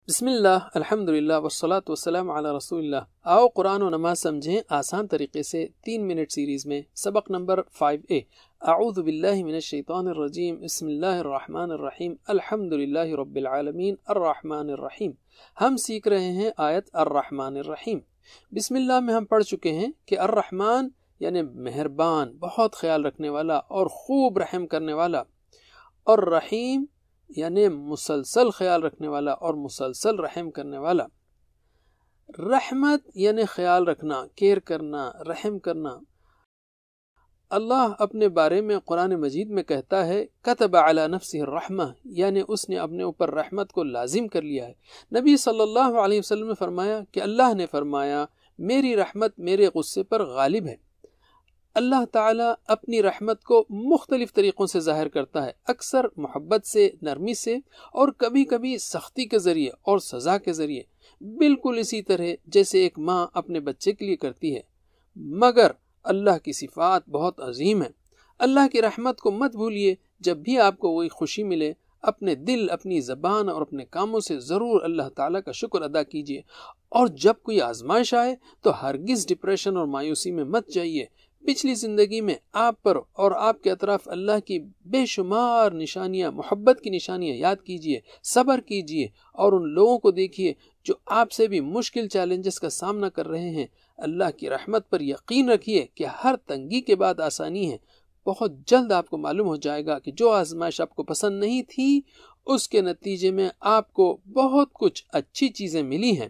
بسم اللہ الحمدللہ والصلاۃ والسلام علی رسول اللہ۔ آؤ قرآن و نماز سمجھیں آسان طریقے سے 3 منٹ سیریز میں سبق نمبر 5A۔ اعوذ باللہ من الشیطان الرجیم، بسم اللہ الرحمن الرحیم، الحمدللہ رب العالمین الرحمن الرحیم۔ ہم سیکھ رہے ہیں آیت الرحمن الرحیم۔ بسم اللہ میں ہم پڑھ چکے ہیں کہ الرحمن یعنی مہربان، بہت خیال رکھنے والا اور خوب رحم کرنے والا، اور رحیم یعنی مسلسل خیال رکھنے والا اور مسلسل رحم کرنے والا۔ رحمت یعنی خیال رکھنا، کیئر کرنا، رحم کرنا۔ اللہ اپنے بارے میں قرآن مجید میں کہتا ہے کتب علی نفسہ الرحمہ، یعنی اس نے اپنے اوپر رحمت کو لازم کر لیا ہے۔ نبی صلی اللہ علیہ وسلم نے فرمایا کہ اللہ نے فرمایا میری رحمت میرے غصے پر غالب ہے۔ اللہ تعالیٰ اپنی رحمت کو مختلف طریقوں سے ظاہر کرتا ہے، اکثر محبت سے، نرمی سے، اور کبھی کبھی سختی کے ذریعے اور سزا کے ذریعے، بالکل اسی طرح جیسے ایک ماں اپنے بچے کے لیے کرتی ہے۔ مگر اللہ کی صفات بہت عظیم ہیں۔ اللہ کی رحمت کو مت بھولیے۔ جب بھی آپ کو کوئی خوشی ملے، اپنے دل، اپنی زبان اور اپنے کاموں سے ضرور اللہ تعالیٰ کا شکر ادا کیجیے، اور جب کوئی آزمائش آئے تو ہرگز ڈپریشن اور مایوسی میں مت جائیے۔ پچھلی زندگی میں آپ پر اور آپ کے اطراف اللہ کی بے شمار نشانیاں، محبت کی نشانیاں یاد کیجئے، صبر کیجئے، اور ان لوگوں کو دیکھیے جو آپ سے بھی مشکل چیلنجز کا سامنا کر رہے ہیں۔ اللہ کی رحمت پر یقین رکھیے کہ ہر تنگی کے بعد آسانی ہے۔ بہت جلد آپ کو معلوم ہو جائے گا کہ جو آزمائش آپ کو پسند نہیں تھی، اس کے نتیجے میں آپ کو بہت کچھ اچھی چیزیں ملی ہیں۔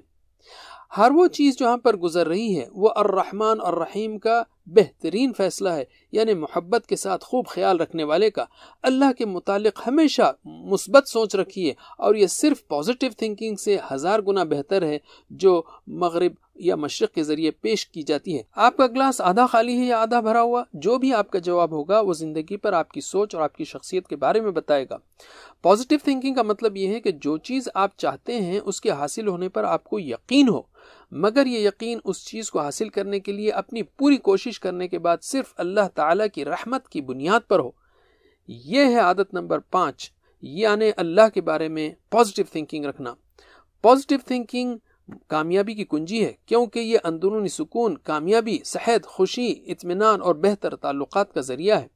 ہر وہ چیز جو ہم پر گزر رہی ہے وہ الرحمن اور الرحیم کا بہترین فیصلہ ہے، یعنی محبت کے ساتھ خوب خیال رکھنے والے کا۔ اللہ کے متعلق ہمیشہ مثبت سوچ رکھیے، اور یہ صرف پازیٹیو تھنکنگ سے 1000 گنا بہتر ہے جو مغرب یا مشرق کے ذریعے پیش کی جاتی ہے۔ آپ کا گلاس آدھا خالی ہے یا آدھا بھرا ہوا، جو بھی آپ کا جواب ہوگا وہ زندگی پر آپ کی سوچ اور آپ کی شخصیت کے بارے میں بتائے گا۔ پازیٹیو تھنکنگ کا مطلب یہ ہے کہ جو چیز آپ چاہتے ہیں اس کے حاصل ہونے پر آپ کو یقین ہو، مگر یہ یقین اس چیز کو حاصل کرنے کے لیے اپنی پوری کوشش کرنے کے بعد صرف اللہ تعالیٰ کی رحمت کی بنیاد پر ہو۔ یہ ہے عادت نمبر 5، یعنی اللہ کے بارے میں پازیٹیو تھنکنگ رکھنا۔ پازیٹیو تھنکنگ کامیابی کی کنجی ہے، کیونکہ یہ اندرونی سکون، کامیابی، صحت، خوشی، اطمینان اور بہتر تعلقات کا ذریعہ ہے۔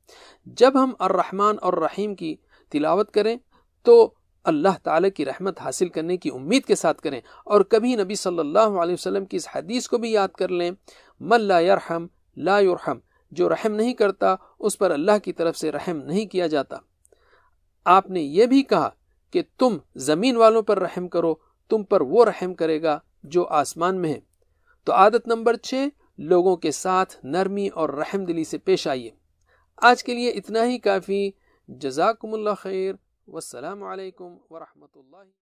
جب ہم الرحمن اور الرحیم کی تلاوت کریں تو اللہ تعالیٰ کی رحمت حاصل کرنے کی امید کے ساتھ کریں، اور کبھی نبی صلی اللہ علیہ وسلم کی اس حدیث کو بھی یاد کر لیں، من لا یرحم لا یرحم، جو رحم نہیں کرتا اس پر اللہ کی طرف سے رحم نہیں کیا جاتا۔ آپ نے یہ بھی کہا کہ تم زمین والوں پر رحم کرو، تم پر وہ رحم کرے گا جو آسمان میں ہے۔ تو عادت نمبر 6، لوگوں کے ساتھ نرمی اور رحم دلی سے پیش آئیے۔ آج کے لیے اتنا ہی کافی۔ جزاکم اللہ خیر، والسلام علیکم ورحمۃ اللہ۔